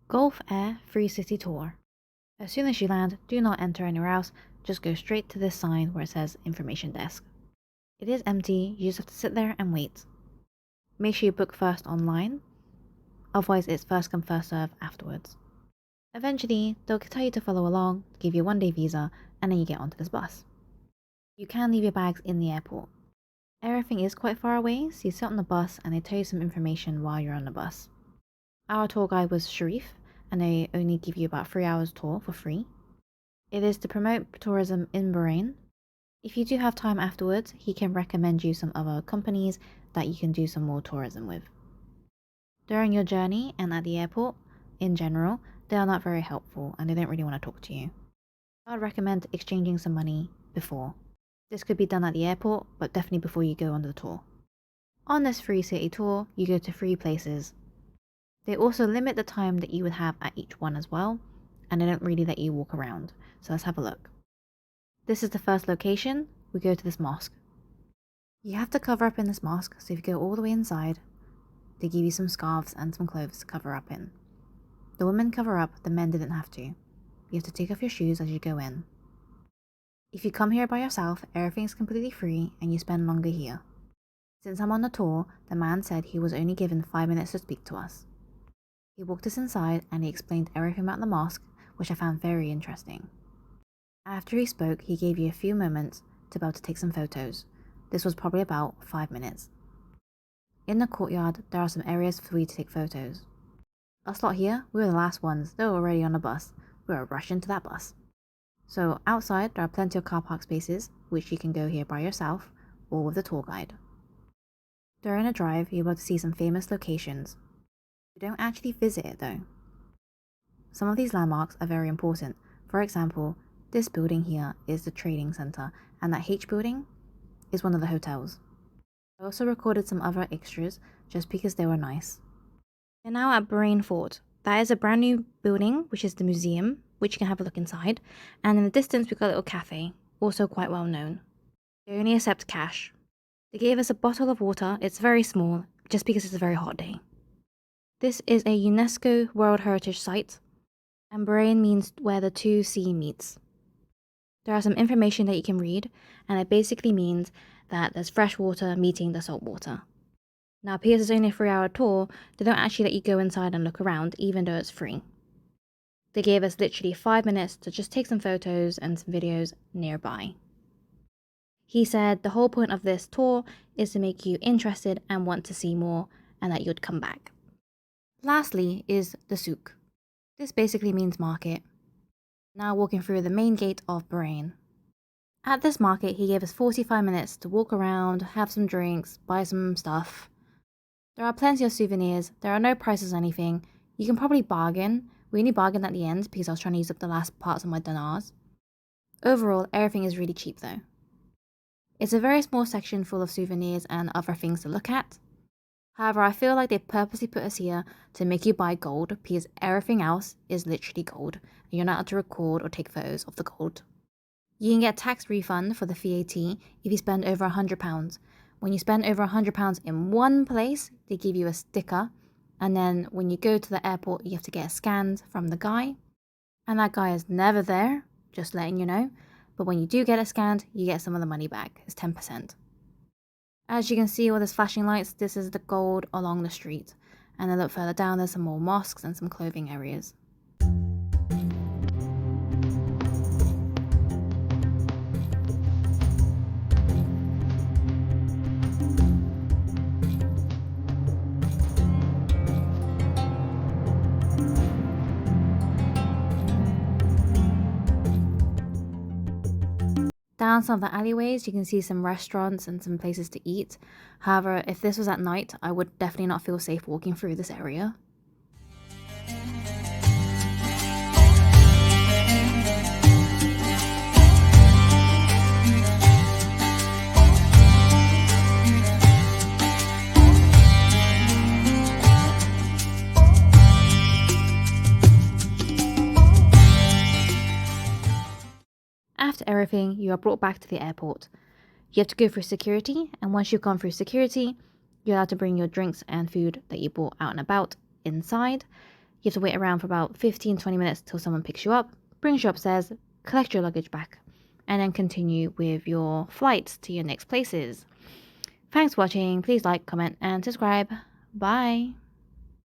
Gulf Air Free City Tour. As soon as you land, do not enter anywhere else, just go straight to this sign where it says Information Desk. It is empty, you just have to sit there and wait. Make sure you book first online, otherwise it's first come first serve afterwards. Eventually, they'll tell you to follow along, give you a 1-day visa, and then you get onto this bus. You can leave your bags in the airport. Everything is quite far away, so you sit on the bus and they tell you some information while you're on the bus. Our tour guide was Sharif, and they only give you about 3 hours tour for free. It is to promote tourism in Bahrain. If you do have time afterwards, he can recommend you some other companies that you can do some more tourism with. During your journey and at the airport, in general, they are not very helpful and they don't really want to talk to you. I would recommend exchanging some money before. This could be done at the airport, but definitely before you go on the tour. On this free city tour, you go to 3 places. They also limit the time that you would have at each one as well, and they don't really let you walk around, so let's have a look. This is the first location. We go to this mosque. You have to cover up in this mosque, so if you go all the way inside, they give you some scarves and some clothes to cover up in. The women cover up, the men didn't have to. You have to take off your shoes as you go in. If you come here by yourself, everything's completely free and you spend longer here. Since I'm on the tour, the man said he was only given 5 minutes to speak to us. He walked us inside and he explained everything about the mosque, which I found very interesting. After he spoke, he gave you a few moments to be able to take some photos. This was probably about 5 minutes. In the courtyard, there are some areas for you to take photos. Us lot here, we were the last ones. They were already on the bus. We were rushing to that bus. So outside, there are plenty of car park spaces, which you can go here by yourself or with the tour guide. During a drive, you're able to see some famous locations. You don't actually visit it though. Some of these landmarks are very important. For example, this building here is the trading center, and that H building is one of the hotels. I also recorded some other extras just because they were nice. We're now at Bahrain Fort. That is a brand new building, which is the museum, which you can have a look inside. And in the distance, we've got a little cafe, also quite well known. They only accept cash. They gave us a bottle of water. It's very small, just because it's a very hot day. This is a UNESCO World Heritage Site, and Bahrain means where the two sea meets. There are some information that you can read, and it basically means that there's fresh water meeting the salt water. Now, because it's only a 3-hour tour, they don't actually let you go inside and look around, even though it's free. They gave us literally 5 minutes to just take some photos and some videos nearby. He said the whole point of this tour is to make you interested and want to see more, and that you'd come back. Lastly is the souk. This basically means market. Now walking through the main gate of Bahrain. At this market, he gave us 45 minutes to walk around, have some drinks, buy some stuff. There are plenty of souvenirs. There are no prices or anything. You can probably bargain. We only bargained at the end because I was trying to use up the last parts of my dinars. Overall, everything is really cheap though. It's a very small section full of souvenirs and other things to look at. However, I feel like they purposely put us here to make you buy gold because everything else is literally gold and you're not allowed to record or take photos of the gold. You can get tax refund for the VAT if you spend over £100. When you spend over £100 in one place, they give you a sticker, and then when you go to the airport, you have to get it scanned from the guy, and that guy is never there, just letting you know, but when you do get it scanned, you get some of the money back. It's 10%. As you can see all these flashing lights, this is the gold along the street, and a little further down there's some more mosques and some clothing areas. Down some of the alleyways, you can see some restaurants and some places to eat. However, if this was at night, I would definitely not feel safe walking through this area. After everything, you are brought back to the airport. You have to go through security, and once you've gone through security, you're allowed to bring your drinks and food that you bought out and about inside. You have to wait around for about 15-20 minutes till someone picks you up, brings you upstairs, collect your luggage back, and then continue with your flights to your next places. Thanks for watching. Please like, comment, and subscribe. Bye.